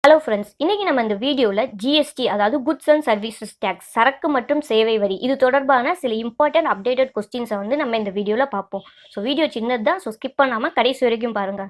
Hello friends, இன்னைக்கு நம்ம இந்த வீடியோவில் ஜிஎஸ்டி அதாவது குட்ஸ் அண்ட் சர்வீசஸ் டேக்ஸ் சரக்கு மற்றும் சேவை வரி இது தொடர்பான சில இம்பார்ட்டன்ட் அப்டேட்டட் கொஸ்டின்ஸை நம்ம இந்த வீடியோவில் பார்ப்போம். ஸோ வீடியோ சின்னது தான், ஸோ ஸ்கிப் பண்ணாமல் கடைசி வரைக்கும் பாருங்கள்.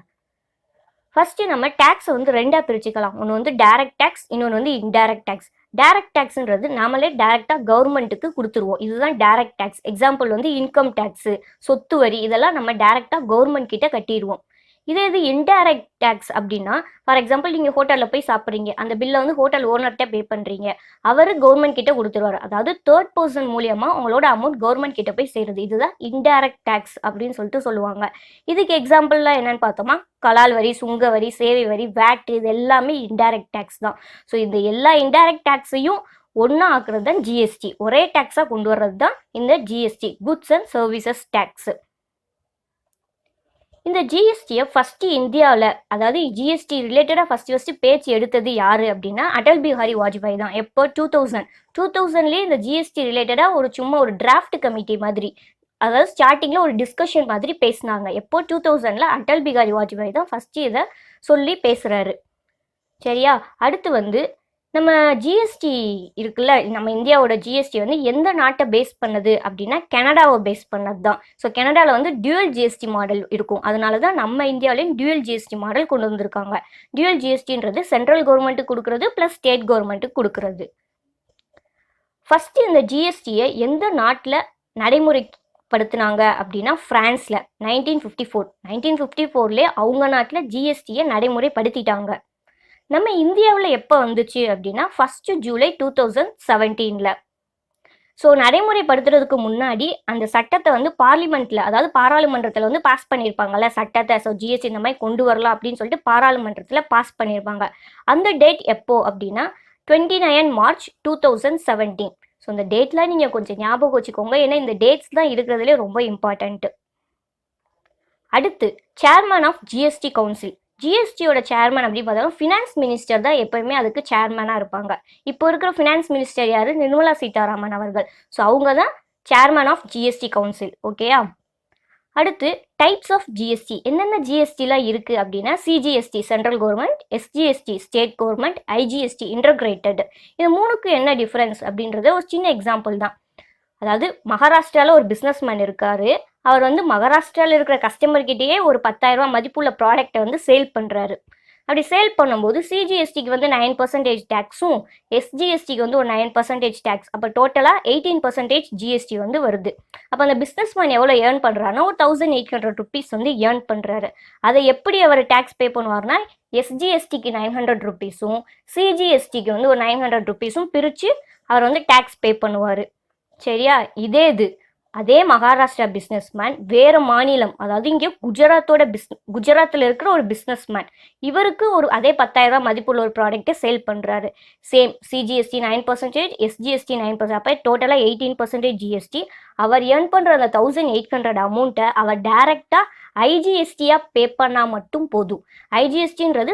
ஃபர்ஸ்ட் நம்ம டேக்ஸை ரெண்டாக பிரிச்சுக்கலாம். ஒன்று டைரக்ட் டேக்ஸ், இன்னொன்று இன்டைரக்ட் டேக்ஸ். டைரக்ட் டேக்ஸ்ன்றது நாமளே டைரக்டாக கவர்மெண்ட்டுக்கு கொடுத்துருவோம். இதுதான் direct tax. Example income tax, சொத்து வரி, இதெல்லாம் நம்ம டைரக்டாக கவர்மெண்ட் கிட்ட கட்டிடுவோம். இதே இது இன்டைரக்ட் டேக்ஸ் அப்படின்னா, ஃபார் எக்ஸாம்பிள் நீங்கள் ஹோட்டலில் போய் சாப்பிட்றீங்க, அந்த பில்லை ஹோட்டல் ஓனர்கிட்ட பே பண்ணுறீங்க, அவர் கவர்மெண்ட் கிட்ட கொடுத்துருவார். அதாவது தேர்ட் பர்சன் மூலியமாக உங்களோட அமௌண்ட் கவர்மெண்ட் கிட்ட போய் சேருது. இதுதான் இன்டைரக்ட் டேக்ஸ் அப்படின்னு சொல்லுவாங்க. இதுக்கு எக்ஸாம்பிள்லாம் என்னன்னு பார்த்தோமா, கலால் வரி, சுங்க வரி, சேவை வரி, வேட், இது எல்லாமே இன்டைரக்ட் டேக்ஸ் தான். ஸோ இந்த எல்லா இன்டைரக்ட் டேக்ஸையும் ஒன்றா ஆக்குறது தான் ஜிஎஸ்டி. ஒரே டேக்ஸாக கொண்டு வர்றது தான் இந்த GST, goods and services tax. இந்த ஜிஎஸ்டியை ஃபஸ்ட்டு இந்தியாவில், அதாவது ஜிஎஸ்டி ரிலேட்டடாக ஃபஸ்ட்டு பேச்சு எடுத்தது யார் அப்படின்னா அடல் பிஹாரி வாஜ்பாய் தான். எப்போ 2000 இந்த ஜிஎஸ்டி ரிலேட்டடாக சும்மா ஒரு டிராஃப்ட் கமிட்டி மாதிரி, அதாவது ஸ்டார்டிங்கில் ஒரு டிஸ்கஷன் மாதிரி பேசினாங்க. எப்போ 2000 அடல் பிஹாரி வாஜ்பாய் தான் ஃபஸ்ட்டு இதை சொல்லி பேசுகிறாரு. சரியா? அடுத்து நம்ம ஜிஎஸ்டி இருக்குல்ல, நம்ம இந்தியாவோட ஜிஎஸ்டி எந்த நாட்டை பேஸ் பண்ணது அப்படின்னா கனடாவை பேஸ் பண்ணது தான். ஸோ கனடாவில் டியூவல் ஜிஎஸ்டி மாடல் இருக்கும். அதனால தான் நம்ம இந்தியாவிலையும் டியூவல் ஜிஎஸ்டி மாடல் கொண்டு வந்திருக்காங்க. டியூவல் ஜிஎஸ்டின்றது சென்ட்ரல் கவர்மெண்ட்டுக்கு கொடுக்கறது ப்ளஸ் ஸ்டேட் கவர்மெண்ட்டுக்கு கொடுக்கறது. ஃபஸ்ட்டு இந்த ஜிஎஸ்டியை எந்த நாட்டில் நடைமுறைப்படுத்தினாங்க அப்படின்னா ஃப்ரான்ஸில் 1954 அவங்க நாட்டில் ஜிஎஸ்டியை நடைமுறைப்படுத்திட்டாங்க. நம்ம இந்தியாவில் எப்போ வந்துச்சு அப்படின்னா 1 ஜூலை 2017. ஸோ நடைமுறைப்படுத்துறதுக்கு முன்னாடி அந்த சட்டத்தை பார்லிமெண்ட்டில், அதாவது பாராளுமன்றத்தில் பாஸ் பண்ணியிருப்பாங்கல்ல சட்டத்தை. ஸோ ஜிஎஸ்டி இந்த மாதிரி கொண்டு வரலாம் அப்படின்னு சொல்லிட்டு பாராளுமன்றத்தில் பாஸ் பண்ணியிருப்பாங்க. அந்த டேட் எப்போ அப்படின்னா 29 மார்ச் 2017. ஸோ இந்த டேட்லாம் நீங்கள் கொஞ்சம் ஞாபகம் வச்சுக்கோங்க, ஏன்னா இந்த டேட்ஸ் தான் இருக்கிறதுலே ரொம்ப இம்பார்ட்டண்ட்டு. அடுத்து சேர்மன் ஆஃப் ஜிஎஸ்டி கவுன்சில். ஜிஎஸ்டியோட சேர்மன் அப்படி பார்த்தாலும் ஃபினான்ஸ் மினிஸ்டர் தான் எப்போயுமே அதுக்கு சேர்மனாக இருப்பாங்க. இப்போ இருக்கிற ஃபினான்ஸ் மினிஸ்டர் யார்? நிர்மலா சீதாராமன் அவர்கள். ஸோ அவங்க தான் சேர்மன் ஆஃப் ஜிஎஸ்டி கவுன்சில். ஓகேயா? அடுத்து டைப்ஸ் ஆஃப் ஜிஎஸ்டி. என்னென்ன ஜிஎஸ்டிலாம் இருக்குது அப்படின்னா CGST central government, SGST state government, IGST integrated. இது மூணுக்கு என்ன டிஃப்ரென்ஸ் அப்படின்றது ஒரு சின்ன எக்ஸாம்பிள் தான். அதாவது மகாராஷ்டிராவில் ஒரு பிஸ்னஸ்மேன் இருக்கார். அவர் மகாராஷ்டிராவில் இருக்கிற கஸ்டமர்கிட்டயே ஒரு 10,000 மதிப்புள்ள ப்ராடக்டை சேல் பண்ணுறாரு. அப்படி சேல் பண்ணும்போது சிஜிஎஸ்டிக்கு 9% டேக்ஸும், எஸ்ஜிஎஸ்டிக்கு ஒரு 9% டேக்ஸ், அப்போ டோட்டலாக 18% ஜிஎஸ்டி வருது. அப்போ அந்த பிஸ்னஸ்மேன் எவ்வளோ ஏர்ன் பண்ணுறாருன்னா ஒரு 1800 ருபீஸ் ஏர்ன் பண்ணுறாரு. அதை எப்படி அவர் டேக்ஸ் பே பண்ணுவார்னா எஸ்ஜிஎஸ்டிக்கு 900 ருபீஸும் சிஜிஎஸ்டிக்கு ஒரு 900 ருபீஸும் பிரித்து அவர் டேக்ஸ் பே பண்ணுவார். சரியா? அதே மகாராஷ்டிரா பிஸ்னஸ்மேன் வேறு மாநிலம், அதாவது இங்கே குஜராத்தில் இருக்கிற ஒரு பிஸ்னஸ்மேன், இவருக்கு அதே 10,000 மதிப்புள்ள ஒரு ப்ராடக்டை சேல் பண்ணுறாரு. சேம் சிஜிஎஸ்டி 9%, எஸ்ஜிஎஸ்டி 9%, அப்போ டோட்டலாக 18% ஜிஎஸ்டி. அவர் ஏர்ன் பண்ணுற அந்த 1800 அமௌண்ட்டை அவர் டைரெக்டாக ஐஜிஎஸ்டியாக பே பண்ணால் மட்டும் போதும். ஐஜிஎஸ்டின்றது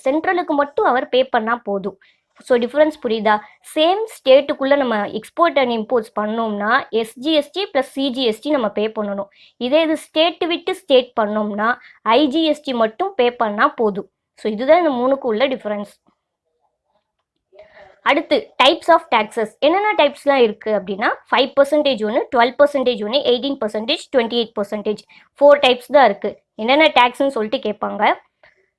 சென்ட்ரலுக்கு மட்டும் அவர் பே பண்ணால் போதும். ஸோ டிஃப்ரென்ஸ் புரியுதா? சேம் ஸ்டேட்டுக்குள்ளே நம்ம எக்ஸ்போர்ட் அண்ட் இம்போர்ட்ஸ் பண்ணோம்னா எஸ்ஜிஎஸ்டி ப்ளஸ் சிஜிஎஸ்டி நம்ம பே பண்ணணும். இதே இது ஸ்டேட்டு விட்டு ஸ்டேட் பண்ணோம்னா ஐஜிஎஸ்டி மட்டும் பே பண்ணால் போதும். ஸோ இதுதான் இந்த மூணுக்கு உள்ள டிஃப்ரென்ஸ். அடுத்து டைப்ஸ் ஆஃப் டேக்ஸஸ். என்னென்ன டைப்ஸ்லாம் இருக்குது அப்படின்னா 5% ஒன்று, 12% ஒன்று, 18%, 28%. 4 டைப்ஸ் தான் இருக்குது. என்னென்ன டேக்ஸ்ன்னு சொல்லிட்டு கேட்பாங்க.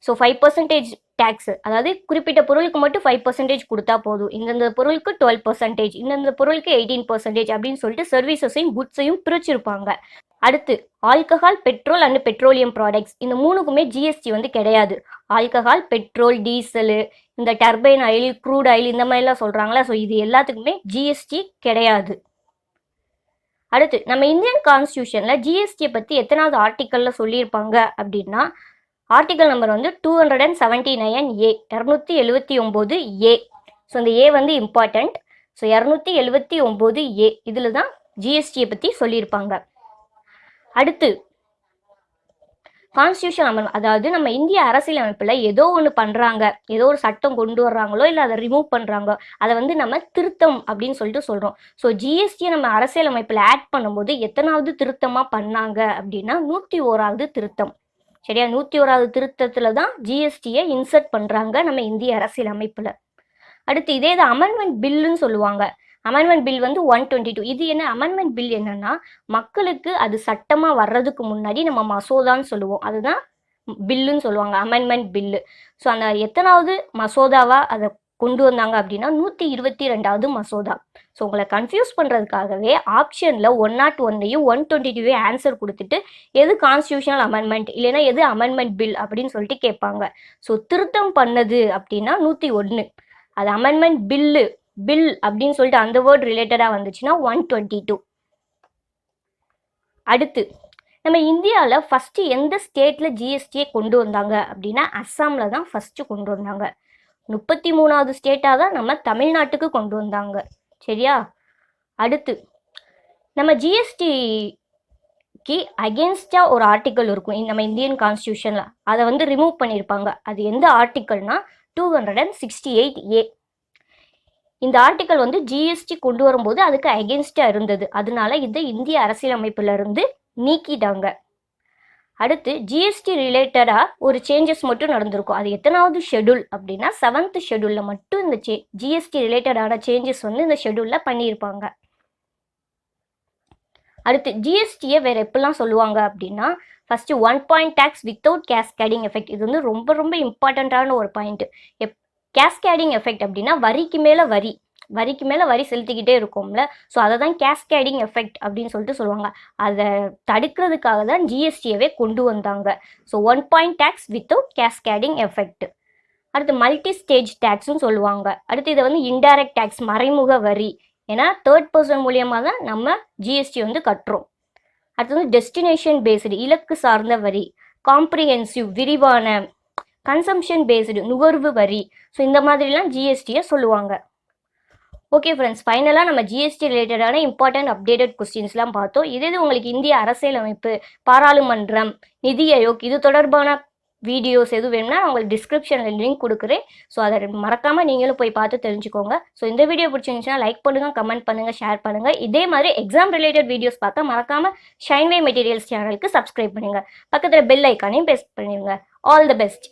ஸோ 5% டேக்ஸு, அதாவது குறிப்பிட்ட பொருளுக்கு மட்டும் 5% கொடுத்தா போதும். இந்தந்த பொருளுக்கு 12%, இந்தந்த பொருளுக்கு 18% அப்படின்னு சொல்லிட்டு சர்வீசஸையும் குட்ஸையும் பிரிச்சிருப்பாங்க. அடுத்து alcohol, petrol and petroleum products. இந்த மூணுக்குமே ஜிஎஸ்டி கிடையாது. ஆல்கஹால், பெட்ரோல், டீசலு, இந்த டர்பைன் ஆயில், க்ரூட் ஆயில், இந்த மாதிரிலாம் சொல்கிறாங்களா, ஸோ இது எல்லாத்துக்குமே ஜிஎஸ்டி கிடையாது. அடுத்து நம்ம இந்தியன் கான்ஸ்டியூஷனில் ஜிஎஸ்டியை பற்றி எத்தனாவது ஆர்டிக்கலில் சொல்லியிருப்பாங்க அப்படின்னா article number 279A, 279A. So இந்த ஏ இம்பார்ட்டண்ட். ஸோ 279A இதில் தான் ஜிஎஸ்டியை பற்றி சொல்லியிருப்பாங்க. அடுத்து கான்ஸ்டியூஷன் அமெண்ட்மெண்ட், அதாவது நம்ம இந்திய அரசியலமைப்பில் ஏதோ ஒன்று பண்ணுறாங்க, ஏதோ ஒரு சட்டம் கொண்டு வர்றாங்களோ இல்லை அதை ரிமூவ் பண்ணுறாங்க, அதை நம்ம திருத்தம் அப்படின்னு சொல்லிட்டு சொல்கிறோம். ஸோ ஜிஎஸ்டியை நம்ம அரசியலமைப்பில் ஆட் பண்ணும்போது எத்தனாவது திருத்தமாக பண்ணாங்க அப்படின்னா 101வது திருத்தம். சரியா? 101வது திருத்தத்துல தான் ஜிஎஸ்டியை இன்சர்ட் பண்றாங்க நம்ம இந்திய அரசியல் அமைப்புல. அடுத்து இதே இது அமெண்ட்மெண்ட் பில்லுன்னு சொல்லுவாங்க. அமெண்ட்மெண்ட் பில் வந்து 122. இது என்ன அமெண்ட்மெண்ட் பில் என்னன்னா, மக்களுக்கு அது சட்டமா வர்றதுக்கு முன்னாடி நம்ம மசோதான்னு சொல்லுவோம். அதுதான் பில்லுன்னு சொல்லுவாங்க, அமெண்ட்மெண்ட் பில்லு. ஸோ அந்த எத்தனாவது மசோதாவா அதை கொண்டு வந்தாங்க அப்படின்னா 122வது மசோதா. ஸோ உங்களை கன்ஃபியூஸ் பண்ணுறதுக்காகவே ஆப்ஷனில் 101ஐயும் 122 ஆன்சர் கொடுத்துட்டு எது கான்ஸ்டியூஷனல் அமெண்ட்மெண்ட் இல்லைன்னா எது அமெண்ட்மெண்ட் பில் அப்படின்னு சொல்லிட்டு கேட்பாங்க. ஸோ திருத்தம் பண்ணது அப்படின்னா 101, அது அமெண்ட்மெண்ட் பில் அப்படின்னு சொல்லிட்டு அந்த வேர்ட் ரிலேட்டடாக வந்துச்சுன்னா 122. அடுத்து நம்ம இந்தியாவில் ஃபஸ்ட்டு எந்த ஸ்டேட்டில் ஜிஎஸ்டியை கொண்டு வந்தாங்க அப்படின்னா அஸ்ஸாமில் தான் ஃபஸ்ட்டு கொண்டு வந்தாங்க. 33வது ஸ்டேட்டாக தான் நம்ம தமிழ்நாட்டுக்கு கொண்டு வந்தாங்க. சரியா? அடுத்து நம்ம ஜிஎஸ்டிக்கு அகேன்ஸ்டாக ஒரு ஆர்டிக்கல் இருக்கும் நம்ம இந்தியன் கான்ஸ்டியூஷனில், அதை வந்து ரிமூவ் பண்ணியிருப்பாங்க. அது எந்த ஆர்டிக்கல்னா 268A. இந்த ஆர்டிக்கல் வந்து ஜிஎஸ்டி கொண்டு வரும்போது அதுக்கு அகேன்ஸ்டாக இருந்தது, அதனால இதை இந்திய அரசியலமைப்பிலிருந்து நீக்கிட்டாங்க. அடுத்து ஜிஎஸ்டி ரிலேட்டடாக ஒரு சேஞ்சஸ் மட்டும் நடந்திருக்கும். அது எத்தனாவது ஷெடியூல் அப்படின்னா 7th ஷெடியூலில் மட்டும் இந்த ஜிஎஸ்டி ரிலேட்டடான சேஞ்சஸ் வந்து இந்த ஷெடியூலில் பண்ணியிருப்பாங்க. அடுத்து ஜிஎஸ்டியை வேறு எப்படிலாம் சொல்லுவாங்க அப்படின்னா, first 1 point tax without cascading effect. இது வந்து ரொம்ப ரொம்ப இம்பார்ட்டண்ட்டான ஒரு பாயிண்ட். கேஸ்கேடிங் எஃபெக்ட் அப்படின்னா வரிக்கு மேலே வரி செலுத்திக்கிட்டே இருக்கும்ல, ஸோ அதை தான் கேஸ்கேடிங் எஃபெக்ட் அப்படின்னு சொல்லிட்டு சொல்லுவாங்க. அதை தடுக்கிறதுக்காக தான் ஜிஎஸ்டியவே கொண்டு வந்தாங்க. So 1 point tax without cascading effect. அடுத்து மல்டி ஸ்டேஜ் டேக்ஸ்னு சொல்லுவாங்க. அடுத்து இதை வந்து இன்டைரக்ட் டேக்ஸ், மறைமுக வரி. ஏன்னா 3rd person மூலியமாக தான் நம்ம ஜிஎஸ்டி வந்து கட்டுறோம். அடுத்து வந்து டெஸ்டினேஷன் பேஸ்டு, இலக்கு சார்ந்த வரி. காம்ப்ரிஹென்சிவ், விரிவான. கன்சம்ஷன் பேஸ்டு, நுகர்வு வரி. ஸோ இந்த மாதிரிலாம் ஜிஎஸ்டியை சொல்லுவாங்க. ஓகே ஃப்ரெண்ட்ஸ், ஃபைனலாக நம்ம ஜிஎஸ்டி ரிலேட்டடான இம்பார்ட்டன்ட் அப்டேட்டட் கொஸ்டின்ஸ்லாம் பார்த்தோம். இதே உங்களுக்கு இந்திய அரசியலமைப்பு, பாராளுமன்றம், நிதி ஆயோக் இது தொடர்பான வீடியோஸ் எதுவும் வேணும்னா உங்களுக்கு டிஸ்கிரிப்ஷனில் லிங்க் கொடுக்குறேன். ஸோ அதை மறக்காமல் நீங்களும் போய் பார்த்து தெரிஞ்சுக்கோங்க. ஸோ இந்த வீடியோ பிடிச்சிருந்துச்சுன்னா லைக் பண்ணுங்கள், கமெண்ட் பண்ணுங்கள், ஷேர் பண்ணுங்கள். இதே மாதிரி எக்ஸாம் ரிலேட்டட் வீடியோஸ் பார்க்க மறக்காமல் ஷைன்வே மெட்டீரியல்ஸ் சேனலுக்கு சப்ஸ்கிரைப் பண்ணுங்கள். பக்கத்தில் பெல் ஐக்கானையும் ப்ரெஸ் பண்ணிடுங்க. All the best.